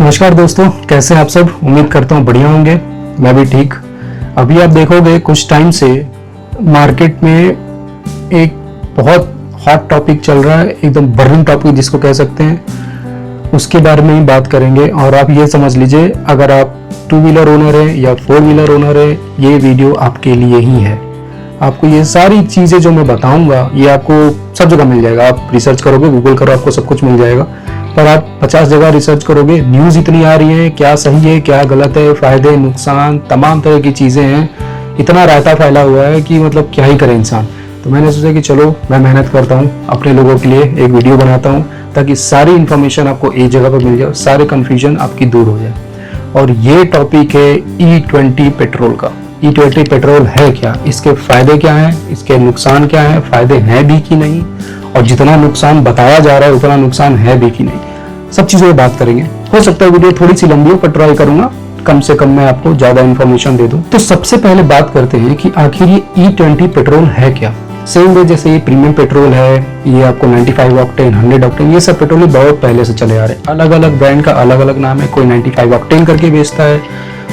नमस्कार दोस्तों, कैसे हैं आप सब। उम्मीद करता हूँ बढ़िया होंगे। मैं भी ठीक। अभी आप देखोगे कुछ टाइम से मार्केट में एक बहुत हॉट टॉपिक चल रहा है, एकदम बर्निंग टॉपिक जिसको कह सकते हैं, उसके बारे में ही बात करेंगे। और आप ये समझ लीजिए, अगर आप 2 व्हीलर ओनर है या 4 व्हीलर ओनर है, ये वीडियो आपके लिए ही है। आपको ये सारी चीज़ें जो मैं बताऊंगा ये आपको सब जगह मिल जाएगा। आप रिसर्च करोगे, गूगल करो, आपको सब कुछ मिल जाएगा। पर आप 50 जगह रिसर्च करोगे, न्यूज़ इतनी आ रही है, क्या सही है क्या गलत है, फायदे नुकसान तमाम तरह की चीज़ें हैं। इतना रायता फैला हुआ है कि मतलब क्या ही करे इंसान। तो मैंने सोचा कि चलो मैं मेहनत करता हूँ, अपने लोगों के लिए एक वीडियो बनाता हूँ ताकि सारी इन्फॉर्मेशन आपको एक जगह पर मिल जाए, सारे कन्फ्यूजन आपकी दूर हो जाए। और ये टॉपिक है E20 पेट्रोल का। E20 पेट्रोल है क्या, इसके फायदे क्या हैं, इसके नुकसान क्या हैं, फायदे हैं भी कि नहीं, और जितना नुकसान बताया जा रहा है उतना नुकसान है भी कि नहीं, सब चीज़ों पे बात करेंगे। हो सकता है वीडियो थोड़ी सी लंबी हो, पर ट्राई करूंगा कम से कम मैं आपको ज़्यादा इन्फॉर्मेशन दे दूं। तो सबसे पहले बात करते हैं कि आखिर ये E20 पेट्रोल है क्या। सेम वे जैसे ये प्रीमियम पेट्रोल है, ये आपको 95 ऑक्टेन, 100 ऑक्टेन, ये सब पेट्रोल बहुत पहले से चले आ रहे हैं। अलग अलग ब्रांड का अलग अलग नाम है। कोई 95 ऑक्टेन करके बेचता है,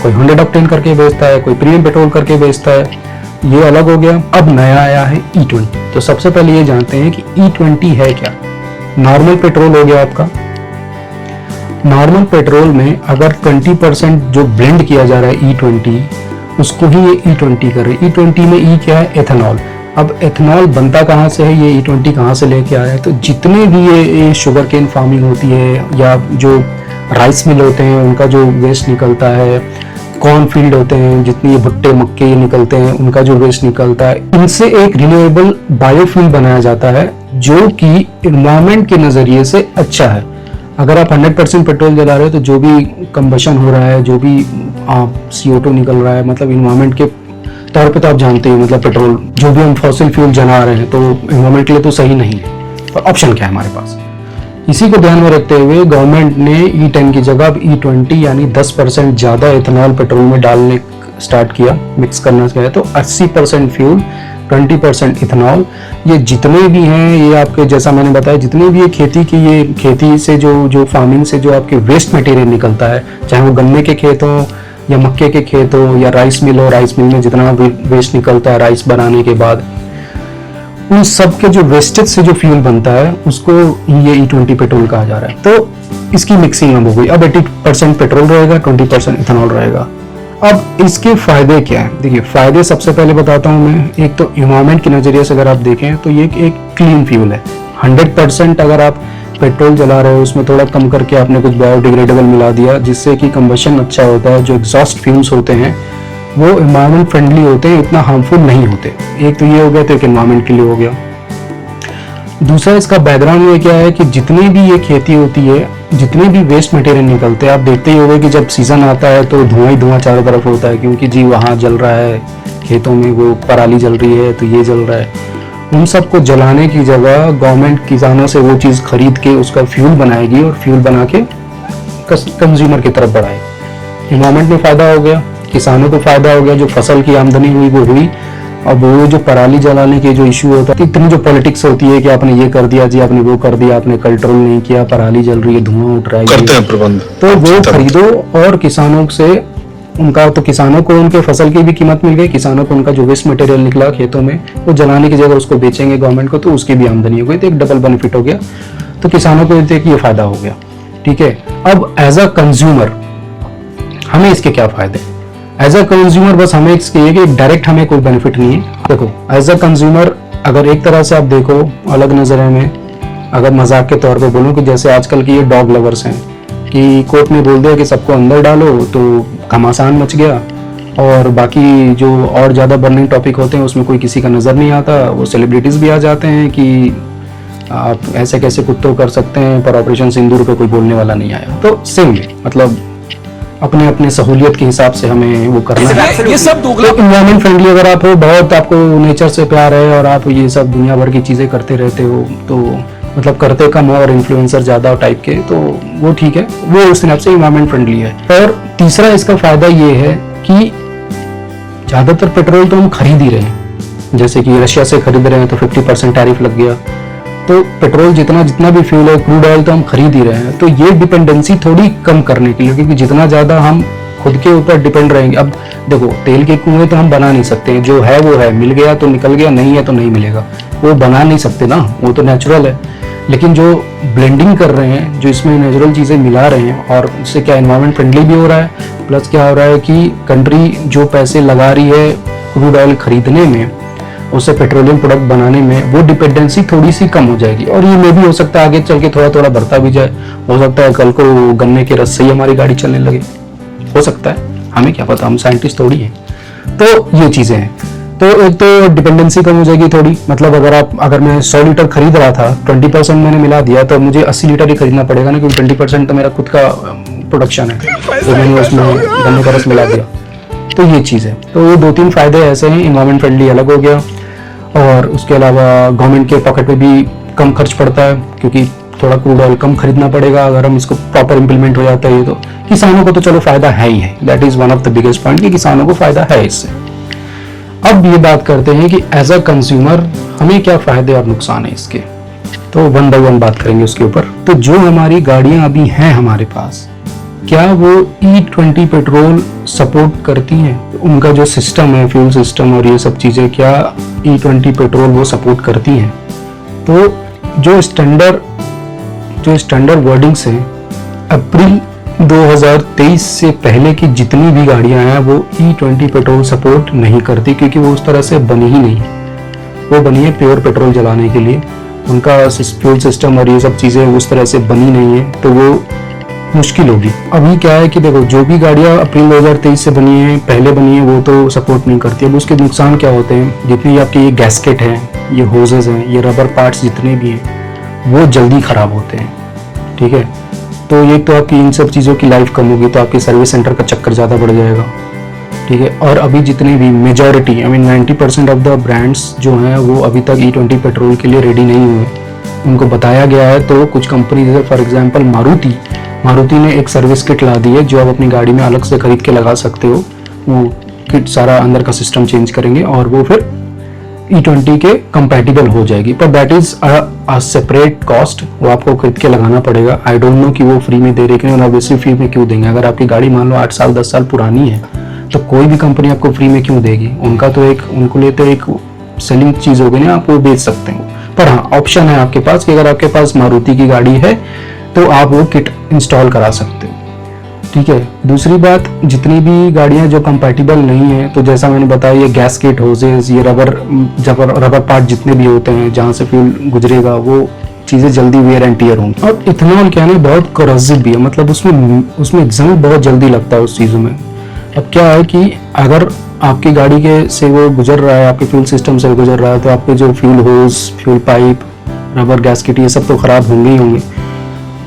कोई 100 ऑक्टेन करके बेचता है, कोई प्रीमियम पेट्रोल करके बेचता है। ये अलग हो गया। अब नया आया है E20। तो सबसे पहले ये जानते हैं कि E20 है क्या। नॉर्मल पेट्रोल हो गया आपका। नॉर्मल पेट्रोल में अगर 20% जो ब्लेंड किया जा रहा है E20, उसको ही ये E20 कर रहे हैं। E20 में E क्या है, एथेनॉल। अब एथेनॉल बनता कहाँ से है, ये E20 कहाँ से लेके आया है। तो जितने भी ये शुगर केन फार्मिंग होती है या जो राइस मिल होते हैं उनका जो वेस्ट निकलता है, कॉर्न फील्ड होते हैं, जितनी ये भुट्टे मक्के ये निकलते हैं उनका जो वेस्ट निकलता है, इनसे एक रिन्यूएबल बायोफ्यूल बनाया जाता है जो कि एनवायरनमेंट के नज़रिए से अच्छा है। अगर आप 100% पेट्रोल जला रहे हो तो जो भी कंबशन हो रहा है, जो भी CO2 निकल रहा है, मतलब एनवायरनमेंट के तौर पे तो आप जानते हैं, मतलब पेट्रोल जो भी हम फॉसिल फ्यूल जला रहे हैं तो एनवायरनमेंट के लिए तो सही नहीं है। पर ऑप्शन क्या है हमारे पास, इसी को ध्यान में रखते हुए गवर्नमेंट ने E10 की जगह अब E20 यानी 10% ज़्यादा एथेनॉल पेट्रोल में डालने स्टार्ट किया, मिक्स करना चाहिए। तो 80% फ्यूल, 20% इथेनॉल। ये जितने भी हैं, ये आपके जैसा मैंने बताया, जितने भी ये खेती से जो फार्मिंग से जो आपके वेस्ट मटेरियल निकलता है, चाहे वो गन्ने के खेत हो या मक्के के खेत हो या राइस मिल हो, राइस मिल में जितना वेस्ट निकलता है राइस बनाने के बाद, उन सब के जो वेस्टेज से जो फ्यूल बनता है उसको ये E20 पेट्रोल कहा जा रहा है। तो इसकी मिक्सिंग अब हो गई। अब 80% पेट्रोल रहेगा, 20% इथेनॉल रहेगा। अब इसके फायदे क्या है, देखिए फायदे सबसे पहले बताता हूँ मैं। एक तो एनवायरनमेंट के नज़रिए से अगर आप देखें तो ये एक क्लीन फ्यूल है। 100% अगर आप पेट्रोल जला रहे हो उसमें थोड़ा कम करके आपने कुछ बायोडिग्रेडेबल मिला दिया, जिससे कि कंबशन अच्छा होता है। जो एग्जॉस्ट फ्यूम्स होते हैं वो एनवायरनमेंट फ्रेंडली होते हैं, इतना हार्मफुल नहीं होते। एक तो ये हो गया, तो एक एनवायरनमेंट के लिए हो गया। दूसरा इसका बैकग्राउंड ये क्या है कि जितनी भी ये खेती होती है, जितने भी वेस्ट मटेरियल निकलते हैं, आप देखते ही होंगे कि जब सीजन आता है तो धुआं ही धुआं चारों तरफ होता है, क्योंकि जी वहाँ जल रहा है, खेतों में वो पराली जल रही है तो ये जल रहा है। उन सबको जलाने की जगह गवर्नमेंट किसानों से वो चीज़ खरीद के उसका फ्यूल बनाएगी और फ्यूल बना के कंज्यूमर की तरफ बढ़ाएगी। एनवायरनमेंट में फ़ायदा हो गया, किसानों को फ़ायदा हो गया, जो फसल की आमदनी हुई वो हुई। अब वो जो पराली जलाने के जो इशू होता है, इतनी जो पॉलिटिक्स होती है कि आपने ये कर दिया जी, आपने वो कर दिया, आपने कंट्रोल नहीं किया, पराली जल रही है, धुआं उठ रहा है, करते हैं प्रबंध, तो वो खरीदो। और किसानों से उनका, तो किसानों को उनके फसल की भी कीमत मिल गई, किसानों को उनका जो वेस्ट मटेरियल निकला खेतों में वो जलाने की जगह उसको बेचेंगे गवर्नमेंट को, तो उसकी भी आमदनी हो गई। तो एक डबल बेनिफिट हो गया। तो किसानों को ये फायदा हो गया। ठीक है। अब एज अ कंज्यूमर हमें इसके क्या फायदे हैं। एज अ कंज्यूमर बस हमें इसके ये कि डायरेक्ट हमें कोई बेनिफिट नहीं है। देखो एज अ कंज्यूमर अगर एक तरह से आप देखो अलग नजरिए में, अगर मजाक के तौर पे बोलूं कि जैसे आजकल की ये डॉग लवर्स हैं कि कोर्ट में बोल दिया कि सबको अंदर डालो तो घमासान मच गया, और बाकी जो और ज़्यादा बर्निंग टॉपिक होते हैं उसमें कोई किसी का नज़र नहीं आता। वो सेलिब्रिटीज़ भी आ जाते हैं कि आप ऐसे कैसे कुत्तों कर सकते हैं, पर ऑपरेशन सिंदूर पे कोई बोलने वाला नहीं आया। तो सेम मतलब अपने अपने सहूलियत के हिसाब से हमें वो करना है। ये सब एनवायरमेंट फ्रेंडली अगर आप हो, बहुत आपको नेचर से प्यार है और आप ये सब दुनिया भर की चीज़ें करते रहते हो, तो मतलब करते कम और इन्फ्लुएंसर ज़्यादा टाइप के, तो वो ठीक है, वो उस हिसाब से एनवायरमेंट फ्रेंडली है। और तीसरा इसका फ़ायदा ये है कि ज़्यादातर पेट्रोल तो हम खरीद ही रहे हैं, जैसे कि रशिया से खरीद रहे हैं तो 50% टैरिफ लग गया, तो पेट्रोल जितना भी फ्यूल है, क्रूड ऑयल तो हम खरीद ही रहे हैं, तो ये डिपेंडेंसी थोड़ी कम करने के लिए, क्योंकि जितना ज़्यादा हम खुद के ऊपर डिपेंड रहेंगे, अब देखो तेल के कुएं तो हम बना नहीं सकते, जो है वो है, मिल गया तो निकल गया, नहीं है तो नहीं मिलेगा, वो बना नहीं सकते ना, वो तो नेचुरल है। लेकिन जो ब्लेंडिंग कर रहे हैं, जो इसमें नेचुरल चीज़ें मिला रहे हैं, और उससे क्या एनवायरनमेंट फ्रेंडली भी हो रहा है, प्लस क्या हो रहा है कि कंट्री जो पैसे लगा रही है क्रूड ऑयल खरीदने में, उससे पेट्रोलियम प्रोडक्ट बनाने में, वो डिपेंडेंसी थोड़ी सी कम हो जाएगी। और ये में भी हो सकता है आगे चल के थोड़ा थोड़ा बढ़ता भी जाए, हो सकता है कल को गन्ने के रस से ही हमारी गाड़ी चलने लगे, हो सकता है, हमें क्या पता, हम साइंटिस्ट थोड़ी हैं। तो ये चीज़ें हैं। तो एक तो डिपेंडेंसी कम हो जाएगी थोड़ी, मतलब अगर मैं 100 लीटर खरीद रहा था, 20% मैंने मिला दिया, तो मुझे 80 लीटर ही खरीदना पड़ेगा ना, क्योंकि 20% तो मेरा खुद का प्रोडक्शन है, तो मैंने उसमें गन्ने का रस मिला दिया। तो ये चीज़ है। तो ये 2-3 फायदे ऐसे हैं, इन्वायरमेंट फ्रेंडली अलग हो गया, और उसके अलावा गवर्नमेंट के पॉकेट पे भी कम खर्च पड़ता है, क्योंकि थोड़ा क्रूड ऑयल कम खरीदना पड़ेगा अगर हम इसको प्रॉपर इंप्लीमेंट हो जाता है। ये तो किसानों को तो चलो फायदा है ही है, that is one of the biggest point कि किसानों को फायदा है इससे। अब ये बात करते हैं कि एज अ कंज्यूमर हमें क्या फायदे और नुकसान है इसके, तो वन बाय वन बात करेंगे उसके ऊपर। तो जो हमारी गाड़ियां अभी हैं हमारे पास, क्या वो E20 पेट्रोल सपोर्ट करती हैं? उनका जो सिस्टम है, फ्यूल सिस्टम और ये सब चीज़ें, क्या E20 पेट्रोल वो सपोर्ट करती हैं? तो जो स्टैंडर्ड वर्डिंग्स हैं, अप्रैल 2023 से पहले की जितनी भी गाड़ियां हैं वो E20 पेट्रोल सपोर्ट नहीं करती, क्योंकि वो उस तरह से बनी ही नहीं। वो बनी है प्योर पेट्रोल जलाने के लिए, उनका फ्यूल सिस्टम और ये सब चीज़ें उस तरह से बनी नहीं है, तो वो मुश्किल होगी। अभी क्या है कि देखो, जो भी गाड़ियां अप्रैल 2023 से बनी है, पहले बनी है, वो तो सपोर्ट नहीं करती। अब उसके नुकसान क्या होते हैं, जितनी आपके ये गैस्केट हैं, ये होजेस हैं, ये रबर पार्ट्स जितने भी हैं, वो जल्दी ख़राब होते हैं, ठीक है। तो ये तो आपकी इन सब चीज़ों की लाइफ कम होगी, तो आपके सर्विस सेंटर का चक्कर ज़्यादा बढ़ जाएगा, ठीक है। और अभी जितने भी मेजॉरिटी 90% ऑफ द ब्रांड्स जो हैं वो अभी तक E20 पेट्रोल के लिए रेडी नहीं हुए, उनको बताया गया है। तो कुछ कंपनी जैसे फॉर एग्जांपल मारुति ने एक सर्विस किट ला दी है, जो आप अपनी गाड़ी में अलग से खरीद के लगा सकते हो। वो किट सारा अंदर का सिस्टम चेंज करेंगे और वो फिर E20 के कंपैटिबल हो जाएगी, पर that is a separate cost, वो आपको खरीद के लगाना पड़ेगा। आई डोंट नो कि वो फ्री में दे रहे कि नहीं, ऑब्वियसली फ्री में क्यों देंगे। अगर आपकी गाड़ी मान लो 8 साल 10 साल पुरानी है, तो कोई भी कंपनी आपको फ्री में क्यों देगी? उनका तो उनको लिए तो एक सेलिंग चीज हो गई ना, आप वो बेच सकते हो। पर हाँ, ऑप्शन है आपके पास कि अगर आपके पास मारुति की गाड़ी है तो आप वो किट इंस्टॉल करा सकते हो, ठीक है। दूसरी बात, जितनी भी गाड़ियां जो कंपैटिबल नहीं है, तो जैसा मैंने बताया, ये गैस किट, होजेस, ये रबर पार्ट जितने भी होते हैं जहाँ से फ्यूल गुजरेगा, वो चीज़ें जल्दी वेयर एंड टियर होंगी। और इथेनॉल क्या है, बहुत कोरोसिव भी है, मतलब उसमें जंग बहुत जल्दी लगता है उस चीज़ों में। अब क्या है कि अगर आपकी गाड़ी के से वो गुजर रहा है, आपके फ्यूल सिस्टम से गुजर रहा है, तो आपके जो fuel hose, fuel pipe, rubber gas kit, ये सब तो खराब होंगे ही होंगे।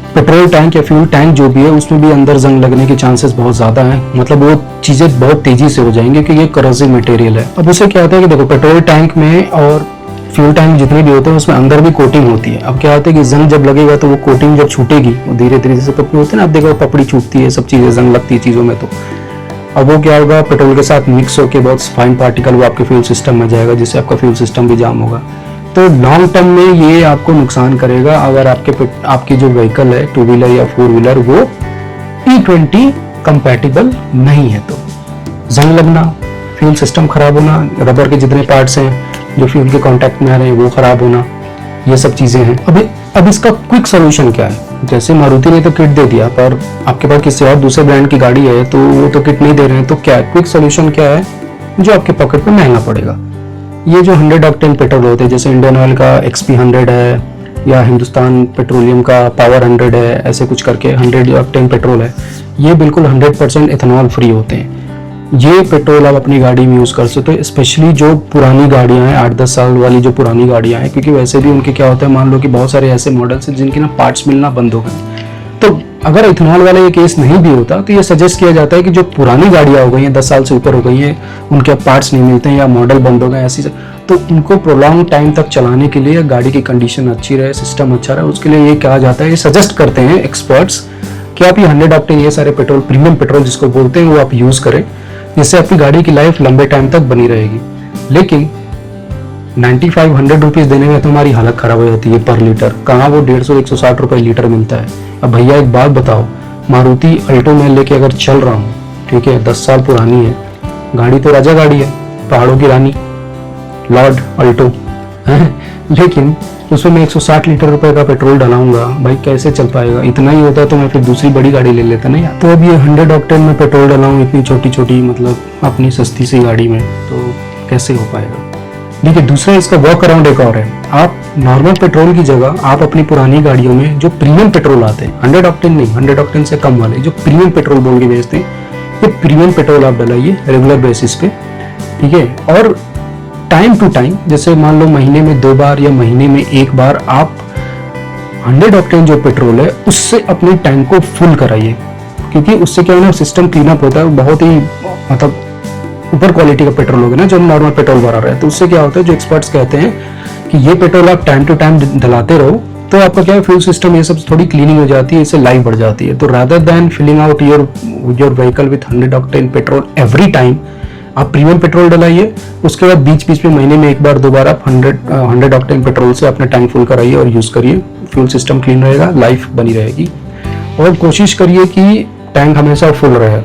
पेट्रोल टैंक या फ्यूल टैंक जो भी है, उसमें भी अंदर जंग लगने के चांसेस बहुत ज़्यादा हैं, मतलब वो चीज़ें बहुत तेज़ी से हो जाएंगी क्योंकि ये कोरोसिव मटेरियल है। अब उससे क्या होता है कि देखो, पेट्रोल टैंक में और फ्यूल टैंक जितने भी होते हैं उसमें अंदर भी कोटिंग होती है। अब क्या होता है कि जंग जब लगेगा तो वो कोटिंग जब छूटेगी, वो धीरे धीरे से पपड़ी होती है ना, आप देखो पपड़ी छूटती है, सब चीज़ें जंग लगती है चीज़ों में। तो अब वो क्या होगा, पेट्रोल के साथ मिक्स होकर बहुत फाइन पार्टिकल वो आपके फ्यूल सिस्टम में जाएगा, जिससे आपका फ्यूल सिस्टम भी जाम होगा। तो लॉन्ग टर्म में ये आपको नुकसान करेगा अगर आपकी जो व्हीकल है, 2 व्हीलर या 4 व्हीलर, वो E20 कंपैटिबल नहीं है। तो जंग लगना, फ्यूल सिस्टम खराब होना, रबर के जितने पार्ट्स हैं जो फ्यूल के कांटेक्ट में आ रहे हैं वो खराब होना, ये सब चीज़ें हैं। अब इसका क्विक सोल्यूशन क्या है? जैसे मारुति ने तो किट दे दिया, पर आपके पास किसी और दूसरे ब्रांड की गाड़ी है तो वो तो किट नहीं दे रहे हैं, तो क्या क्विक सोल्यूशन क्या है जो आपके पॉकेट में महंगा पड़ेगा? ये जो 100 ऑक्टेन पेट्रोल होते हैं, जैसे इंडियन ऑयल का XP 100 है या हिंदुस्तान पेट्रोलियम का पावर 100 है, ऐसे कुछ करके 100 ऑक्टेन पेट्रोल है, ये बिल्कुल 100% इथेनॉल फ्री होते हैं। ये पेट्रोल आप अपनी गाड़ी में यूज़ कर सकते हो, स्पेशली जो पुरानी गाड़ियाँ हैं, 8-10 साल वाली जो पुरानी गाड़ियाँ हैं, क्योंकि वैसे भी उनके क्या होता है, मान लो कि बहुत सारे ऐसे मॉडल्स हैं जिनके ना पार्ट्स मिलना बंद हो गए। तो अगर इथेनॉल वाला ये केस नहीं भी होता तो ये सजेस्ट किया जाता है कि जो पुरानी गाड़ियाँ हो गई हैं, 10 साल से ऊपर हो गई हैं, उनके पार्ट्स नहीं मिलते हैं या मॉडल बंद हो गए ऐसी, तो उनको प्रोलॉन्ग टाइम तक चलाने के लिए, गाड़ी की कंडीशन अच्छी रहे, सिस्टम अच्छा रहे, उसके लिए ये कहा जाता है, ये सजेस्ट करते हैं एक्सपर्ट्स कि आप ये 100 ऑक्टेन ये सारे पेट्रोल, प्रीमियम पेट्रोल जिसको बोलते हैं, वो आप यूज़ करें, जिससे आपकी गाड़ी की लाइफ लंबे टाइम तक बनी रहेगी। लेकिन 95-100 रुपीज़ देने में तो हमारी हालत ख़राब हो जाती है पर लीटर। कहाँ वो 150-160 रुपये लीटर मिलता है। अब भैया एक बात बताओ, मारुति अल्टो मैं लेके अगर चल रहा हूँ, ठीक है, 10 साल पुरानी है गाड़ी, तो राजा गाड़ी है, पहाड़ों की रानी, लॉर्ड अल्टो है, लेकिन उसमें मैं 160 लीटर रुपए का पेट्रोल डलाऊंगा, भाई कैसे चल पाएगा। इतना ही होता तो मैं फिर दूसरी बड़ी गाड़ी ले लेता ना यार। तो अब ये 100 ऑक्टेन में पेट्रोल डलाऊं इतनी छोटी छोटी मतलब अपनी सस्ती सी गाड़ी में, तो कैसे हो पाएगा। देखिए दूसरा इसका वॉक अराउंड एक और है, आप नॉर्मल पेट्रोल की जगह आप अपनी पुरानी गाड़ियों में जो प्रीमियम पेट्रोल आते हैं, 100 ऑक्टेन नहीं, 100 ऑक्टेन से कम वाले जो प्रीमियम पेट्रोल बोल के बेचते हैं, ये प्रीमियम पेट्रोल आप डलाइए रेगुलर बेसिस पे, ठीक है। और टाइम टू टाइम, जैसे मान लो महीने में 2 बार या महीने में 1 बार आप 100 ऑक्टेन जो पेट्रोल है उससे अपने टैंक को फुल कराइए, क्योंकि उससे क्या है ना, सिस्टम क्लीन अप होता है। बहुत ही मतलब ऊपर क्वालिटी का पेट्रोल होगा ना जो नॉर्मल पेट्रोल भरा रहा है, तो उससे क्या होता है, जो एक्सपर्ट्स कहते हैं कि ये पेट्रोल आप टाइम टू टाइम डलाते रहो तो आपका क्या है, फ्यूल सिस्टम ये सब थोड़ी क्लीनिंग हो जाती है, इससे लाइफ बढ़ जाती है। तो rather than filling out your vehicle with 100 octane petrol every time, आप प्रीमियम पेट्रोल डलाइए, उसके बाद बीच बीच में महीने में 1 बार 2 बार आप 100 ऑक्टेन पेट्रोल से अपना टैंक फुल कराइए और यूज करिए। फ्यूल सिस्टम क्लीन रहेगा, लाइफ बनी रहेगी। और कोशिश करिए कि टैंक हमेशा फुल रहे,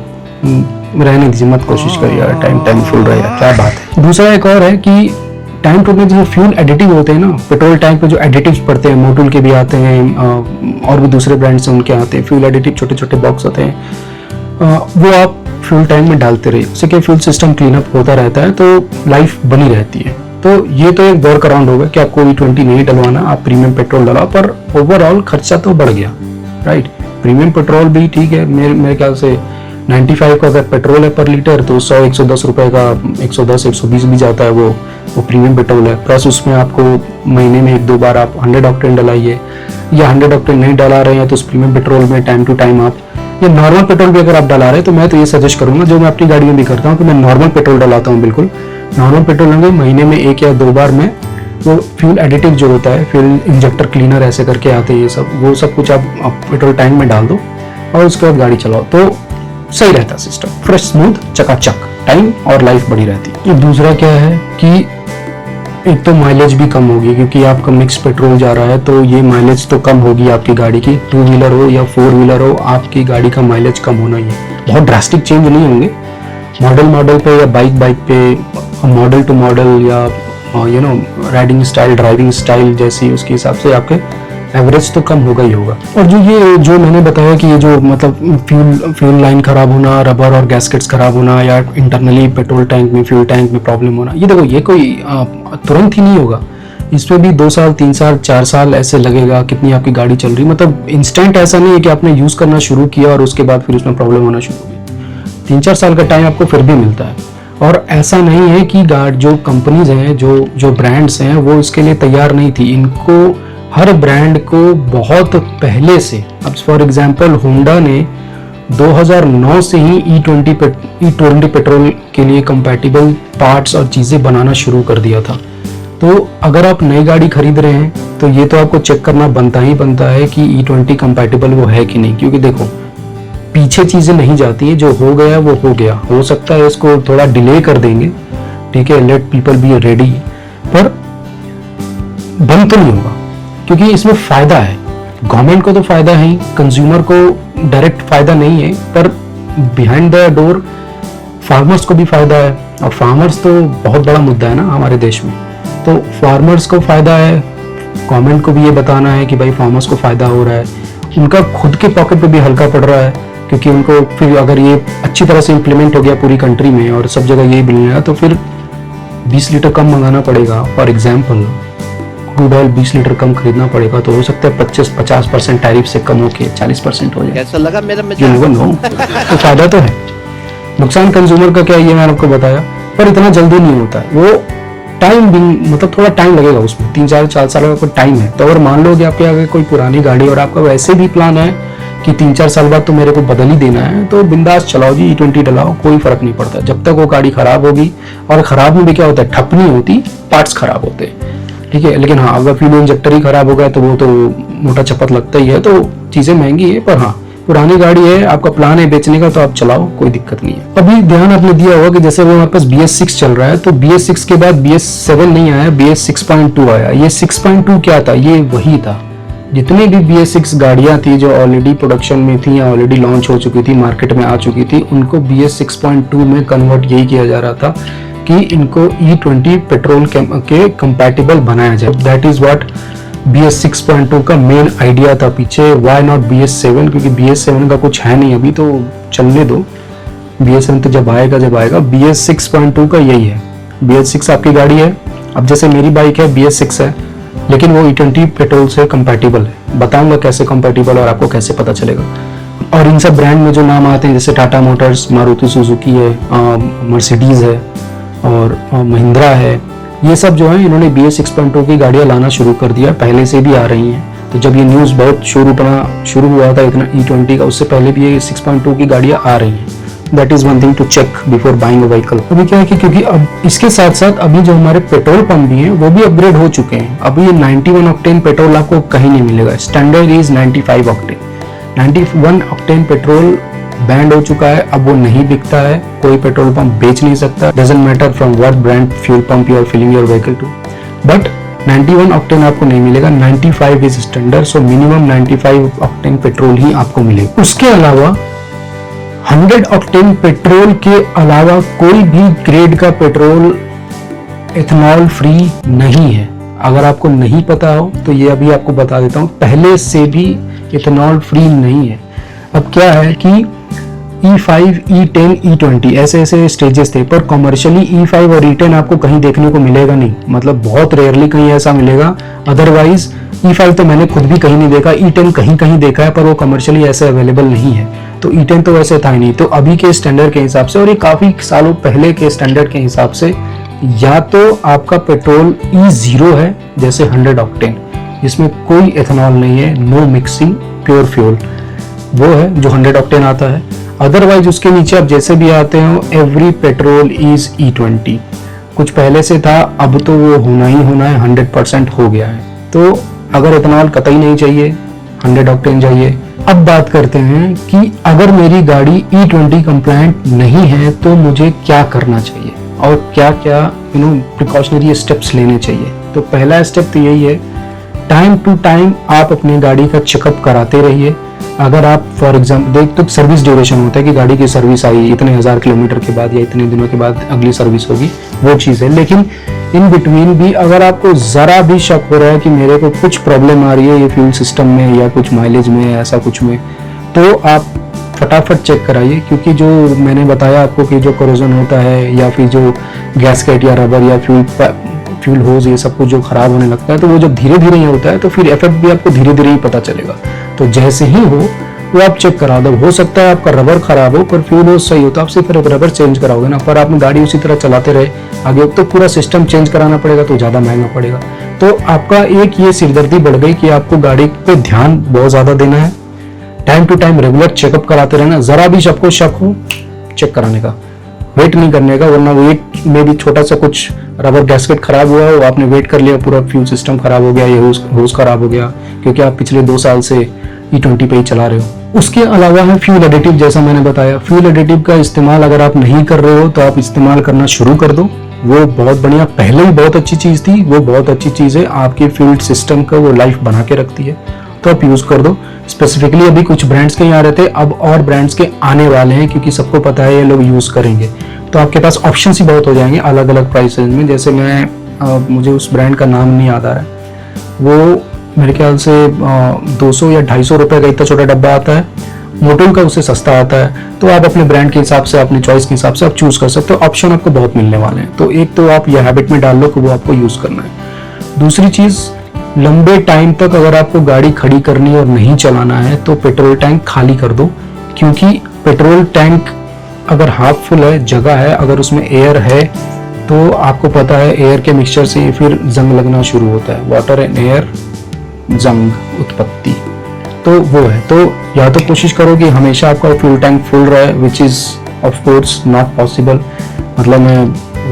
रहने दीजिए, मत कोशिश करिए यार टैंक फुल रहे, क्या बात है। दूसरा एक और है कि टाइम टू टाइम जो फ्यूल एडिटिव होते हैं ना, पेट्रोल टैंक पे जो एडिटिव्स पड़ते हैं, मोटूल के भी आते हैं और भी दूसरे ब्रांड से उनके आते हैं, फ्यूल एडिटिव छोटे छोटे बॉक्स होते हैं, वो आप फ्यूल टैंक में डालते रहिए, उससे क्या फ्यूल सिस्टम क्लीन अप होता रहता है, तो लाइफ बनी रहती है। तो ये तो एक वर्क अराउंड होगा कि आपको E20 नहीं डलवाना, आप प्रीमियम पेट्रोल डलाओ, पर ओवरऑल खर्चा तो बढ़ गया, राइट। प्रीमियम पेट्रोल भी ठीक है, मेरे ख्याल से 95 का अगर पेट्रोल है पर लीटर तो 100-110 रुपए का, 110-120 भी जाता है, वो प्रीमियम पेट्रोल है। प्लस उसमें आपको महीने में 1-2 बार आप 100 ऑक्टेन डलाइए, या 100 ऑक्टेन नहीं डला रहे हैं तो उस प्रीमियम पेट्रोल में टाइम टू टाइम आप, ये नॉर्मल पेट्रोल भी अगर आप डला रहे हैं तो मैं तो ये सजेस्ट करूंगा, जो मैं अपनी गाड़ी में भी करता हूँ, कि मैं नॉर्मल पेट्रोल डलाता हूँ, बिल्कुल नॉर्मल पेट्रोल लेंगे, महीने में 1 या 2 बार में वो फ्यूल एडिटिव जो होता है, फ्यूल इंजेक्टर क्लीनर ऐसे करके आते हैं, ये सब वो सब कुछ आप पेट्रोल टैंक में डाल दो और उसके बाद गाड़ी चलाओ, तो सही रहता है सिस्टम, फ्रेश स्मूथ चकाचक, टाइम और लाइफ बड़ी रहती है। दूसरा क्या है कि एक तो माइलेज भी कम होगी, क्योंकि आपका मिक्स पेट्रोल जा रहा है, तो ये माइलेज तो कम होगी आपकी गाड़ी की, 2 व्हीलर हो या 4 व्हीलर हो, आपकी गाड़ी का माइलेज कम होना ही है। बहुत ड्रास्टिक चेंज नहीं होंगे, मॉडल पे या बाइक पे, मॉडल टू मॉडल या राइडिंग स्टाइल, ड्राइविंग स्टाइल जैसी, उसके हिसाब से आपके एवरेज तो कम होगा ही होगा। और जो मैंने बताया कि ये जो मतलब फ्यूल लाइन खराब होना, रबर और गैस्केट्स खराब होना, या इंटरनली पेट्रोल टैंक में, फ्यूल टैंक में प्रॉब्लम होना, ये देखो ये कोई तुरंत ही नहीं होगा, इसमें भी 2 साल 3 साल 4 साल ऐसे लगेगा, कितनी आपकी गाड़ी चल रही, मतलब इंस्टेंट ऐसा नहीं है कि आपने यूज करना शुरू किया और उसके बाद फिर उसमें प्रॉब्लम होना शुरू हुई। 3-4 साल का टाइम आपको फिर भी मिलता है। और ऐसा नहीं है कि जो कंपनीज हैं, जो ब्रांड्स हैं, वो इसके लिए तैयार नहीं थी। इनको हर ब्रांड को बहुत पहले से, अब फॉर एग्जांपल होंडा ने 2009 से ही E20 पेट्रोल के लिए कंपैटिबल पार्ट्स और चीज़ें बनाना शुरू कर दिया था। तो अगर आप नई गाड़ी खरीद रहे हैं तो ये तो आपको चेक करना बनता है कि E20 कंपैटिबल वो है कि नहीं, क्योंकि देखो पीछे चीज़ें नहीं जाती हैं, जो हो गया वो हो गया, हो सकता है इसको थोड़ा डिले कर देंगे, ठीक है, लेट पीपल बी रेडी, पर बंद तो नहीं होगा, क्योंकि इसमें फायदा है, गवर्नमेंट को तो फायदा है, कंज्यूमर को डायरेक्ट फायदा नहीं है, पर बिहाइंड द डोर फार्मर्स को भी फायदा है। और फार्मर्स तो बहुत बड़ा मुद्दा है ना हमारे देश में, तो फार्मर्स को फायदा है, गवर्नमेंट को भी ये बताना है कि भाई फार्मर्स को फायदा हो रहा है, उनका खुद के पॉकेट पे भी हल्का पड़ रहा है, क्योंकि उनको फिर अगर ये अच्छी तरह से इम्प्लीमेंट हो गया पूरी कंट्री में और सब जगह यही मिलने, तो फिर 20 लीटर कम मंगाना पड़ेगा। For example crude oil 20 litre कम खरीदना पड़ेगा, तो हो सकता है 25-50% टैरिफ से कम होके 40% हो जाए। कैसा लगा मेरा तो फायदा तो है, नुकसान कंज्यूमर का क्या है ये मैंने आपको बताया, पर इतना जल्दी नहीं होता है, वो टाइम भी मतलब थोड़ा टाइम लगेगा उसमें, 3-4 साल का टाइम है। तो अगर मान लो कि आपके आगे कोई पुरानी गाड़ी और आपका वैसे भी प्लान है कि 3-4 साल बाद तो मेरे को बदल ही देना है, तो बिंदास चलाओ जी, E20 डलाओ, कोई फर्क नहीं पड़ता। जब तक वो गाड़ी खराब होगी, और खराब में भी क्या होता है, ठप नहीं होती, पार्ट्स खराब होते हैं, ठीक है। लेकिन हाँ, अगर फ्यूल इंजेक्टर ही खराब हो गया तो वो तो मोटा चपत लगता ही है, तो चीज़ें महंगी है, पर हाँ पुरानी गाड़ी है, आपका प्लान है बेचने का, तो आप चलाओ, कोई दिक्कत नहीं है। अभी ध्यान आपने दिया होगा कि जैसे वो हमारे पास BS6 चल रहा है, तो BS6 के बाद BS7 नहीं आया, BS6.2 आया। ये 6.2 क्या था? ये वही था। जितनी भी BS6 गाड़ियां थी जो ऑलरेडी प्रोडक्शन में थी या ऑलरेडी लॉन्च हो चुकी थी, मार्केट में आ चुकी थी, उनको BS6.2 में कन्वर्ट यही किया जा रहा था कि इनको E20 पेट्रोल के कंपैटिबल बनाया जाए। दैट इज व्हाट BS6.2 का मेन आइडिया था पीछे। Why not BS7? क्योंकि BS7 का कुछ है नहीं अभी, तो चलने दो। BS7 तो जब आएगा। BS6.2 का यही है। BS6 आपकी गाड़ी है, अब जैसे मेरी बाइक है BS6 है, लेकिन वो E20 पेट्रोल से कंपैटिबल है। बताऊंगा कैसे कंपैटिबल और आपको कैसे पता चलेगा। और इन सब ब्रांड में जो नाम आते हैं जैसे टाटा मोटर्स, मारुति सुजुकी है, मर्सिडीज है और महिंद्रा है, ये सब जो है इन्होंने BS6.2 की गाड़ियां लाना शुरू कर दिया, पहले से भी आ रही हैं। तो जब ये न्यूज़ बहुत शुरू हुआ था इतना E20 का, उससे पहले भी ये 6.2 की गाड़ियां आ रही हैं। That is one thing to check before buying a vehicle. अभी क्या है कि क्योंकि अब इसके साथ साथ अभी जो हमारे पेट्रोल पंप भी हैं वो भी अपग्रेड हो चुके हैं। अभी ये 91 ऑक्टेन पेट्रोल आपको कहीं नहीं मिलेगा, standard is 95 octane. 91 octane petrol band हो चुका है, अब वो नहीं बिकता है, कोई पेट्रोल पंप बेच नहीं सकता। Doesn't matter from what brand fuel pump you are filling your vehicle to, but 91 octane आपको नहीं मिलेगा। 95 is standard, so minimum 95 octane petrol ही आपको मिलेगा। उसके अलावा 100 ऑक्टेन पेट्रोल के अलावा कोई भी ग्रेड का पेट्रोल एथनॉल फ्री नहीं है। अगर आपको नहीं पता हो तो ये अभी आपको बता देता हूँ, पहले से भी एथनॉल फ्री नहीं है। अब क्या है कि E5, E10, E20 ऐसे स्टेजेस थे, पर कॉमर्शियली E5 और E10 आपको कहीं देखने को मिलेगा नहीं, मतलब बहुत रेयरली कहीं ऐसा मिलेगा। अदरवाइज E5 तो मैंने खुद भी कहीं नहीं देखा, E10 कहीं देखा है, पर वो कमर्शियली ऐसे अवेलेबल नहीं है। तो E10 तो वैसे था ही नहीं। तो अभी के स्टैंडर्ड के हिसाब से और ये काफी सालों पहले के स्टैंडर्ड के हिसाब से, या तो आपका पेट्रोल E0 है जैसे 100 ऑक्टेन, जिसमें कोई एथेनॉल नहीं है, नो मिक्सिंग, प्योर फ्यूल, वो है जो 100 ऑक्टेन आता है। अदरवाइज उसके नीचे आप जैसे भी आते हो, एवरी पेट्रोल इज E20। कुछ पहले से था, अब तो वो होना ही होना है, 100% हो गया है। तो अगर एथेनॉल कतई नहीं चाहिए, 100 ऑक्टेन चाहिए। अब बात करते हैं कि अगर मेरी गाड़ी E20 कंप्लायंट नहीं है तो मुझे क्या करना चाहिए और क्या क्या प्रिकॉशनरी स्टेप्स लेने चाहिए। तो पहला स्टेप तो यही है, टाइम टू टाइम आप अपनी गाड़ी का चेकअप कराते रहिए। अगर आप फॉर एग्जाम्पल देख, तो सर्विस ड्यूरेशन होता है कि गाड़ी की सर्विस आई इतने 1000 किलोमीटर के बाद या इतने दिनों के बाद अगली सर्विस होगी, वो चीज़ है। लेकिन इन बिटवीन भी अगर आपको ज़रा भी शक हो रहा है कि मेरे को कुछ प्रॉब्लम आ रही है ये फ्यूल सिस्टम में या कुछ माइलेज में ऐसा कुछ में, तो आप फटाफट चेक कराइए। क्योंकि जो मैंने बताया आपको कि जो कोरोजन होता है या फिर जो गैसकेट या रबर या फ्यूल होज, ये सब कुछ जो खराब होने लगता है, तो वो जब धीरे धीरे ही होता है तो फिर इफेक्ट भी आपको धीरे धीरे ही पता चलेगा। तो जैसे ही हो वो आप चेक करा दो। हो सकता है आपका रबर खराब हो पर फ्यूल होज सही हो, तो आप सिर्फ रबर चेंज कराओगे ना, पर आपने गाड़ी उसी तरह चलाते रहे आगे, तो पूरा सिस्टम चेंज कराना पड़ेगा, तो ज़्यादा महंगा पड़ेगा। तो आपका एक ये सिरदर्दी बढ़ गई कि आपको गाड़ी पे ध्यान बहुत ज़्यादा देना है, time to time regular checkup कराते रहना। ज़रा भी सबको शक हो चेक कराने का, वेट नहीं करने का, वरना वेट में भी छोटा सा कुछ रबर गैस्केट खराब हुआ हो, आपने वेट कर लिया, पूरा फ्यूल सिस्टम खराब हो गया, ये होज खराब हो गया, क्योंकि आप पिछले 2 साल से E20 पे ही चला रहे हो। उसके अलावा है फ्यूल एडिटिव, जैसा मैंने बताया, फ्यूल एडिटिव का इस्तेमाल अगर आप नहीं कर रहे हो तो आप इस्तेमाल करना शुरू कर दो। वो बहुत बढ़िया, पहले ही बहुत अच्छी चीज़ थी, वो बहुत अच्छी चीज़ है, आपके फ्यूल सिस्टम का वो लाइफ बना के रखती है, तो आप यूज़ कर दो। स्पेसिफिकली अभी कुछ ब्रांड्स के यहाँ रहते, अब और ब्रांड्स के आने वाले हैं, क्योंकि सबको पता है ये लोग यूज़ करेंगे, तो आपके पास ऑप्शंस ही बहुत हो जाएंगे अलग अलग प्राइस रेंज में। जैसे मुझे उस ब्रांड का नाम नहीं याद आ रहा है, वो मेरे ख्याल से 200 या 250 रुपए का इतना छोटा डब्बा आता है, मोटोल का उससे सस्ता आता है। तो आप अपने ब्रांड के हिसाब से, अपने चॉइस के हिसाब से आप चूज कर सकते हो, ऑप्शन आपको बहुत मिलने वाले हैं। तो एक तो आप ये हैबिट में डाल लो कि वो आपको यूज करना है। दूसरी चीज, लंबे टाइम तक अगर आपको गाड़ी खड़ी करनी और नहीं चलाना है तो पेट्रोल टैंक खाली कर दो, क्योंकि पेट्रोल टैंक अगर हाफ फुल है, जगह है, अगर उसमें एयर है तो आपको पता है एयर के मिक्सचर से फिर जंग लगना शुरू होता है, वाटर एंड एयर जंग उत्पत्ति, तो वो है। तो या तो कोशिश करो कि हमेशा आपका फ्यूल टैंक फुल रहे, which is of course not possible, मतलब मैं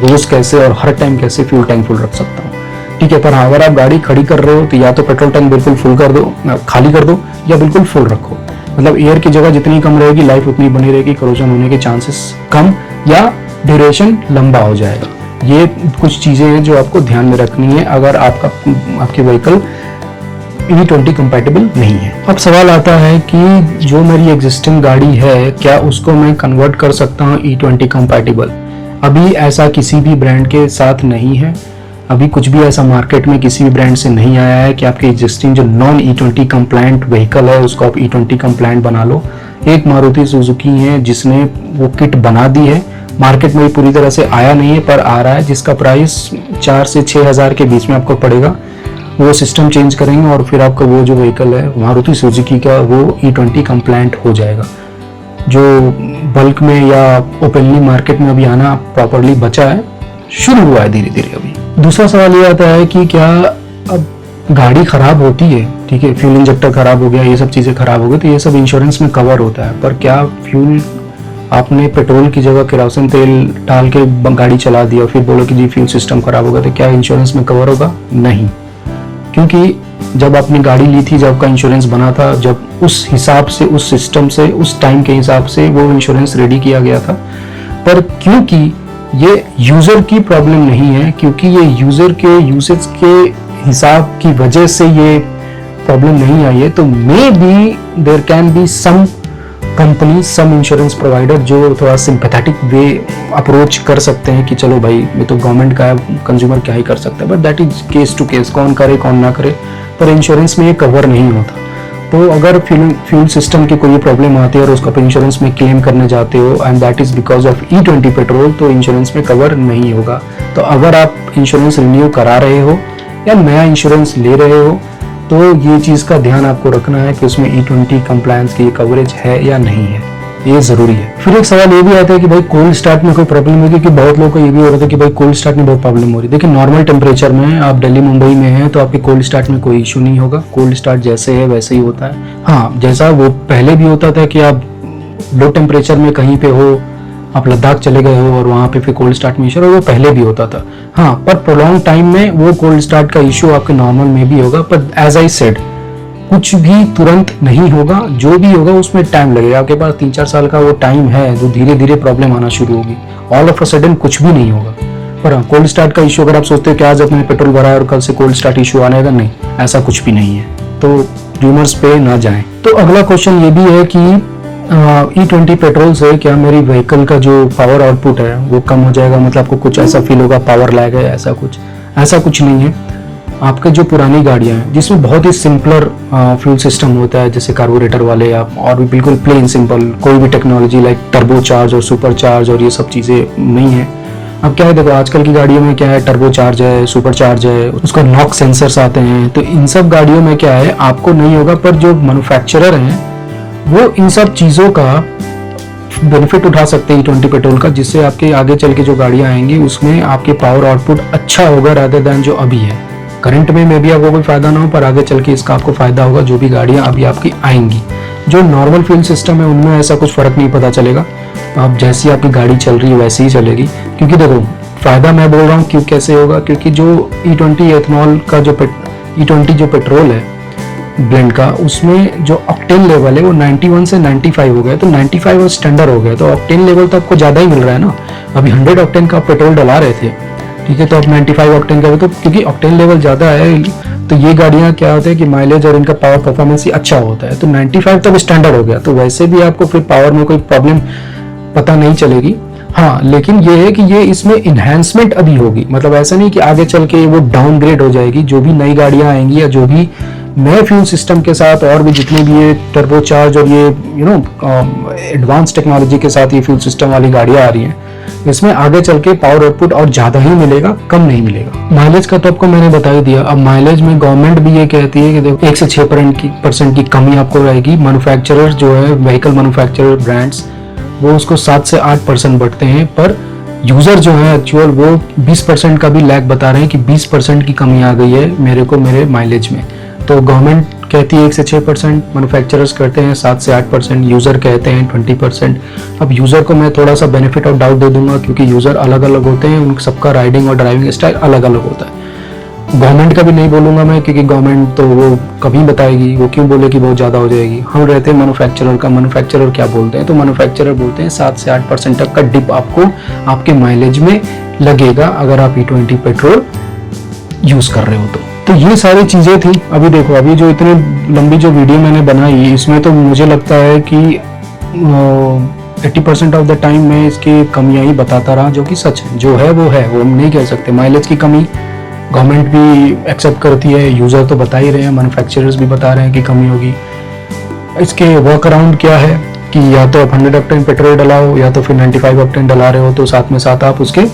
रोज कैसे और हर टाइम कैसे फ्यूल टैंक फुल रख सकता हूँ, ठीक है। पर अगर आप गाड़ी खड़ी कर रहे हो तो या तो पेट्रोल टैंक बिल्कुल फुल कर दो, खाली कर दो, या बिल्कुल फुल रखो। मतलब एयर की जगह जितनी कम रहेगी लाइफ उतनी बनी रहेगी, करोजन होने के चांसेस कम या ड्यूरेशन लंबा हो जाएगा। ये कुछ चीज़ें हैं जो आपको ध्यान में रखनी है अगर आपकी व्हीकल E20 कंपैटिबल नहीं है। अब सवाल आता है कि जो मेरी एग्जिस्टिंग गाड़ी है क्या उसको मैं कन्वर्ट कर सकता हूँ E20 कंपैटिबल। अभी ऐसा किसी भी ब्रांड के साथ नहीं है, अभी कुछ भी ऐसा मार्केट में किसी भी ब्रांड से नहीं आया है कि आपके एग्जिस्टिंग जो नॉन E20 कंप्लायंट व्हीकल है उसको आप E20 कंप्लायंट बना लो। एक मारुति सुजुकी है जिसने वो किट बना दी है, मार्केट में पूरी तरह से आया नहीं है पर आ रहा है, जिसका प्राइस 4 से 6 हज़ार के बीच में आपको पड़ेगा। वो सिस्टम चेंज करेंगे और फिर आपका वो जो व्हीकल है मारुति सुजुकी का वो E20 कंप्लायंट हो जाएगा। जो बल्क में या ओपनली मार्केट में अभी आना प्रॉपरली बचा है, शुरू हुआ है धीरे धीरे अभी। दूसरा सवाल ये आता है कि क्या अब गाड़ी खराब होती है, ठीक है, फ्यूल इंजेक्टर खराब हो गया, ये सब चीज़ें खराब हो गई तो ये सब इंश्योरेंस में कवर होता है, पर क्या फ्यूल आपने पेट्रोल की जगह केरोसिन तेल डाल के गाड़ी चला दिया और फिर बोलो कि जी फ्यूल सिस्टम खराब होगा तो क्या इंश्योरेंस में कवर होगा? नहीं, क्योंकि जब आपने गाड़ी ली थी, जब का इंश्योरेंस बना था, जब उस हिसाब से, उस सिस्टम से, उस टाइम के हिसाब से वो इंश्योरेंस रेडी किया गया था। पर क्योंकि ये यूजर की प्रॉब्लम नहीं है, क्योंकि ये यूजर के यूसेज के हिसाब की वजह से ये प्रॉब्लम नहीं आई है, तो maybe there can be some company, some insurance provider जो थोड़ा सिंपैथेटिक वे अप्रोच कर सकते हैं कि चलो भाई ये तो गवर्नमेंट का है, कंज्यूमर क्या ही कर सकता है, but that is case to case, कौन करे कौन ना करे, पर इंश्योरेंस में ये कवर नहीं होता। तो अगर फ्यूल सिस्टम की कोई प्रॉब्लम आती है और उसको आप इंश्योरेंस में क्लेम करने जाते हो and that is because of E20 petrol, तो इंश्योरेंस में कवर नहीं होगा। तो अगर आप इंश्योरेंस रिन्यू करा रहे हो या नया इंश्योरेंस ले रहे हो तो ये चीज़ का ध्यान आपको रखना है कि उसमें E20 कंप्लायंस की कवरेज है या नहीं है, ये ज़रूरी है। फिर एक सवाल ये भी आता है कि भाई कोल्ड स्टार्ट में कोई प्रॉब्लम होगी, कि बहुत लोगों को ये भी हो रहा था कि भाई कोल्ड स्टार्ट में बहुत प्रॉब्लम हो रही है। देखिए नॉर्मल टेम्परेचर में आप दिल्ली मुंबई में हैं तो आपके कोल्ड स्टार्ट में कोई इशू नहीं होगा, कोल्ड स्टार्ट जैसे है वैसे ही होता है। हाँ, जैसा वो पहले भी होता था कि आप लो टेम्परेचर में कहीं पे हो, आप लद्दाख चले गए हो और वहाँ पे फिर कोल्ड स्टार्ट में इशू, वो पहले भी होता था। हाँ, पर प्रोलॉन्ग टाइम में वो कोल्ड स्टार्ट का इशू आपके नॉर्मल में भी होगा, पर एज आई सेड कुछ भी तुरंत नहीं होगा, जो भी होगा उसमें टाइम लगेगा। आपके पास 3-4 साल का वो टाइम है जो धीरे धीरे प्रॉब्लम आना शुरू होगी, ऑल ऑफ अ सडन कुछ भी नहीं होगा। पर हाँ, कोल्ड स्टार्ट का इशू अगर आप सोचते हो कि आज अपने पेट्रोल भरा है और कल से कोल्ड स्टार्ट इशू आने का, नहीं, ऐसा कुछ भी नहीं है, तो रूमर्स पे ना जाएं। तो अगला क्वेश्चन ये भी है कि E20 पेट्रोल से क्या मेरी व्हीकल का जो पावर आउटपुट है वो कम हो जाएगा, मतलब आपको कुछ ऐसा फील होगा पावर लैग है, ऐसा कुछ नहीं है। आपके जो पुरानी गाड़ियां हैं जिसमें बहुत ही सिंपलर फ्यूल सिस्टम होता है, जैसे कार्बोरेटर वाले आप, और भी बिल्कुल प्लेन सिंपल, कोई भी टेक्नोलॉजी लाइक टर्बो चार्ज और सुपर चार्ज और ये सब चीज़ें नहीं है। अब क्या है, देखो आजकल की गाड़ियों में क्या है, टर्बो चार्ज है, सुपर चार्ज है, उसका नॉक सेंसर्स आते हैं, तो इन सब गाड़ियों में क्या है आपको नहीं होगा, पर जो मैन्युफैक्चरर हैं वो इन सब चीज़ों का बेनिफिट उठा सकते हैं E20 पेट्रोल का, जिससे आपके आगे चल के जो गाड़ियां आएंगी उसमें आपके पावर आउटपुट अच्छा होगा रादर देन जो अभी है। करंट में भी आपको कोई फायदा ना हो, पर आगे चल के इसका आपको फायदा होगा जो भी गाड़ियां अभी आपकी आएंगी। जो नॉर्मल फ्यूल सिस्टम है उनमें ऐसा कुछ फर्क नहीं पता चलेगा, अब जैसी आपकी गाड़ी चल रही है वैसे ही चलेगी। क्योंकि देखो फायदा मैं बोल रहा हूँ क्यों, कैसे होगा, क्योंकि जो E20 एथनॉल का जो E20 जो पेट्रोल है ब्लेंड का, उसमें जो ऑक्टेन लेवल है वो 91 से 95 हो गया, तो 95 स्टैंडर्ड हो गया, तो ऑक्टेन लेवल तो आपको ज़्यादा ही मिल रहा है ना। अभी 100 ऑक्टेन का पेट्रोल डला रहे थे, ठीक है, तो अब 95 ऑक्टेन का, तो क्योंकि ऑक्टेन लेवल ज़्यादा है तो ये गाड़ियाँ क्या होता है कि माइलेज और इनका पावर परफॉर्मेंस ही अच्छा होता है, तो 95 तक स्टैंडर्ड हो गया, तो वैसे भी आपको फिर पावर में कोई प्रॉब्लम पता नहीं चलेगी। हाँ, लेकिन ये है कि ये इसमें इन्हेंसमेंट अभी होगी, मतलब ऐसा नहीं कि आगे चल के वो डाउनग्रेड हो जाएगी। जो भी नई गाड़ियाँ आएंगी या जो भी नए फ्यूल सिस्टम के साथ और भी जितने भी ये टर्बो चार्ज और ये एडवांस टेक्नोलॉजी के साथ ये फ्यूल सिस्टम वाली गाड़ियाँ आ रही हैं, इसमें आगे चल के पावर आउटपुट और ज़्यादा ही मिलेगा, कम नहीं मिलेगा। माइलेज का तो आपको मैंने बता ही दिया। अब माइलेज में गवर्नमेंट भी ये कहती है कि देखो 1 से 6% की कमी आपको रहेगी। मैन्युफैक्चरर जो है, व्हीकल मैन्युफैक्चरर ब्रांड्स, वो उसको 7 से 8% बढ़ते हैं, पर यूज़र जो है एक्चुअल वो 20% का भी लैग बता रहे हैं कि 20% की कमी आ गई है मेरे माइलेज में। तो गवर्नमेंट कहती है 1 से 6%, मैन्युफैक्चरर्स करते हैं 7 से 8%, यूज़र कहते हैं 20%। अब यूज़र को मैं थोड़ा सा बेनिफिट ऑफ डाउट दे दूंगा, क्योंकि यूज़र अलग अलग होते हैं, उन सबका राइडिंग और ड्राइविंग स्टाइल अलग अलग होता है। गवर्नमेंट का भी नहीं बोलूँगा मैं, क्योंकि गवर्नमेंट तो वो कभी बताएगी, वो क्यों बोले कि बहुत ज़्यादा हो जाएगी। हम रहते हैं मैन्युफैक्चरर का, मैन्युफैक्चरर क्या बोलते हैं, तो मैन्युफैक्चरर बोलते हैं 7 से 8% तक का डिप आपको आपके माइलेज में लगेगा अगर आप E20 पेट्रोल यूज़ कर रहे हो तो ये सारी चीज़ें थी। अभी देखो, अभी जो इतनी लंबी जो वीडियो मैंने बनाई, इसमें तो मुझे लगता है कि 80% ऑफ द टाइम मैं इसकी कमियां ही बताता रहा, जो कि सच है, जो है वो है, वो हम नहीं कह सकते। माइलेज की कमी गवर्नमेंट भी एक्सेप्ट करती है, यूज़र तो बता ही रहे हैं, मैन्युफैक्चरर्स भी बता रहे हैं कि कमी होगी। इसके वर्क अराउंड क्या है कि या तो आप 100 ऑक्टेन पेट्रोल डलाओ, या तो फिर 95 ऑक्टेन डला रहे हो, तो साथ में साथ आप उसके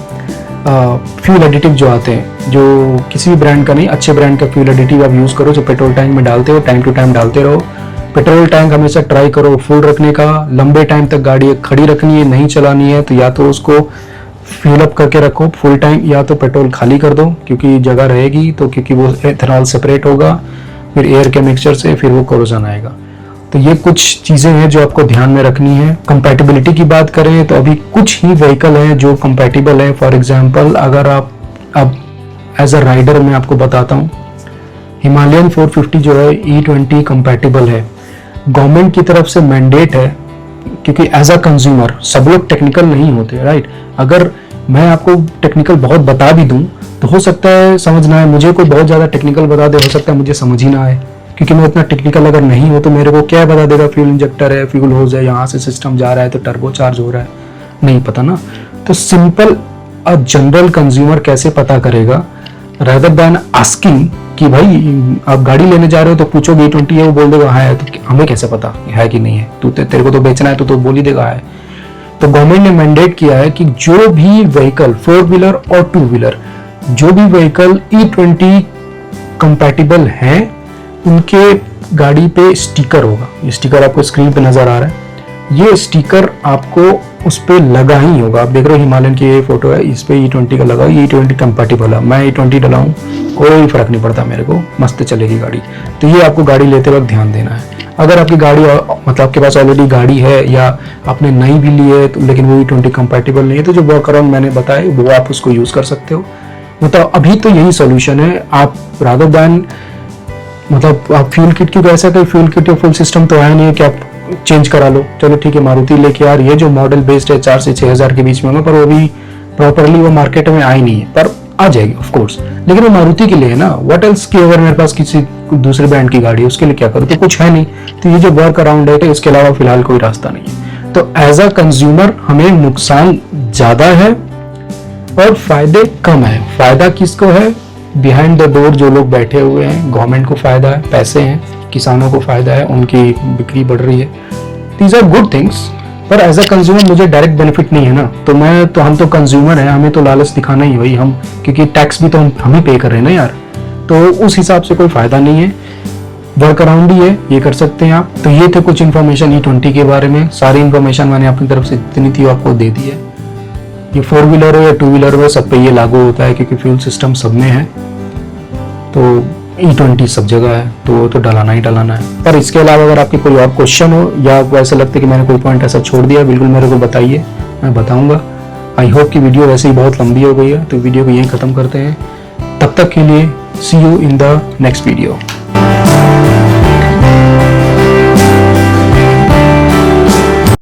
फ्यूल एडिटिव जो आते हैं, जो किसी भी ब्रांड का नहीं, अच्छे ब्रांड का फ्यूल एडिटिव आप यूज़ करो, जो पेट्रोल टैंक में डालते हो, टाइम टू टाइम डालते रहो। पेट्रोल टैंक हमेशा ट्राई करो फुल रखने का। लंबे टाइम तक गाड़ी खड़ी रखनी है, नहीं चलानी है, तो या तो उसको फ्यूल अप करके रखो फुल टाइम, या तो पेट्रोल खाली कर दो, क्योंकि जगह रहेगी तो, क्योंकि वो एथेनॉल सेपरेट होगा फिर एयर के मिक्सचर से, फिर वो कोरोजन आएगा। तो ये कुछ चीज़ें हैं जो आपको ध्यान में रखनी है। कंपैटिबिलिटी की बात करें तो अभी कुछ ही व्हीकल हैं जो कंपैटिबल है। फॉर एग्जांपल, अगर आप अब एज अ राइडर मैं आपको बताता हूँ, हिमालयन 450 जो है E20 कंपैटिबल है। गवर्नमेंट की तरफ से मैंडेट है, क्योंकि एज अ कंज्यूमर सब लोग टेक्निकल नहीं होते, राइट। अगर मैं आपको टेक्निकल बहुत बता भी दूं तो हो सकता है समझ ना आए, मुझे कोई बहुत ज़्यादा टेक्निकल बता दे, हो सकता है मुझे समझ ही ना आए, क्योंकि मैं इतना टेक्निकल अगर नहीं हो तो मेरे को क्या बता देगा, फ्यूल इंजेक्टर है, फ्यूल होज है, यहाँ से सिस्टम जा रहा है तो टर्बो चार्ज हो रहा है, नहीं पता ना। तो सिंपल अ जनरल कंज्यूमर कैसे पता करेगा, रेदर देन आस्किंग कि भाई आप गाड़ी लेने जा रहे हो तो पूछोगे E20 है, वो बोल देगा हाँ है, तो हमें कैसे पता है कि नहीं है, तू तेरे को तो बेचना है तो बोल ही देगा है। तो गवर्नमेंट ने मैंडेट किया है कि जो भी व्हीकल 4 व्हीलर और 2 व्हीलर, जो भी व्हीकल E20 कंपैटिबल हैं, उनके गाड़ी पे स्टिकर होगा। ये स्टिकर आपको स्क्रीन पे नजर आ रहा है, ये स्टिकर आपको उस पे लगा ही होगा। आप देख रहे हो हिमालयन की ये फोटो है, इस पे E20 का लगा, ये E20 कंपैटिबल है। मैं E20 डलाऊं कोई फर्क नहीं पड़ता मेरे को, मस्त चलेगी गाड़ी। तो ये आपको गाड़ी लेते वक्त ध्यान देना है। अगर आपकी गाड़ी मतलब आपके पास ऑलरेडी गाड़ी है या आपने नई भी ली है तो, लेकिन वो E20 कंपैटिबल नहीं है, तो जो वर्क अराउंड मैंने बताया वो आप उसको यूज कर सकते हो। मतलब अभी तो यही सोल्यूशन है। आप रादर देन मतलब आप फ्यूल किट क्यों कह सकते, फ्यूल किट या फुल सिस्टम तो आया नहीं है कि आप चेंज करा लो। चलो ठीक है, मारुति लेके यार ये जो मॉडल बेस्ड है 4 से 6 हज़ार के बीच में होगा, पर वो भी प्रॉपरली वो मार्केट में आई नहीं है, पर आ जाएगी ऑफ कोर्स, लेकिन वो मारुति के लिए है ना। व्हाट एल्स की अगर मेरे पास किसी दूसरे ब्रांड की गाड़ी है उसके लिए क्या करूँ, तो कुछ है नहीं। तो ये जो वर्क अराउंड है, इसके अलावा फिलहाल कोई रास्ता नहीं है। तो एज अ कंज्यूमर हमें नुकसान ज्यादा है और फायदे कम है। फायदा किसको है, बिहाइंड द डोर जो लोग बैठे हुए हैं, गवर्नमेंट को फायदा है, पैसे हैं, किसानों को फायदा है, उनकी बिक्री बढ़ रही है। These are good things. पर एज अ कंज्यूमर मुझे डायरेक्ट बेनिफिट नहीं है ना, तो हम तो कंज्यूमर हैं, हमें तो लालच दिखाना ही भाई, हम क्योंकि टैक्स भी तो हम ही पे कर रहे हैं ना यार, तो उस हिसाब से कोई फायदा नहीं है। वर्क अराउंड ही है, ये कर सकते हैं आप। तो ये थे कुछ इन्फॉर्मेशन E20 के बारे में। सारी इन्फॉर्मेशन मैंने अपनी तरफ से जितनी थी आपको दे दी है। ये 4 व्हीलर हो या 2 व्हीलर हो, सब पे ये लागू होता है, क्योंकि फ्यूल सिस्टम सब में है। तो E20 सब जगह है, तो डलाना ही डलाना है। पर इसके अलावा अगर आपके कोई और क्वेश्चन हो या आपको ऐसा लगता है कि मैंने कोई पॉइंट ऐसा छोड़ दिया, बिल्कुल मेरे को बताइए, मैं बताऊंगा। आई होप कि वीडियो वैसे ही बहुत लंबी हो गई है, तो वीडियो को यहीं ख़त्म करते हैं। तब तक के लिए see you in the next video.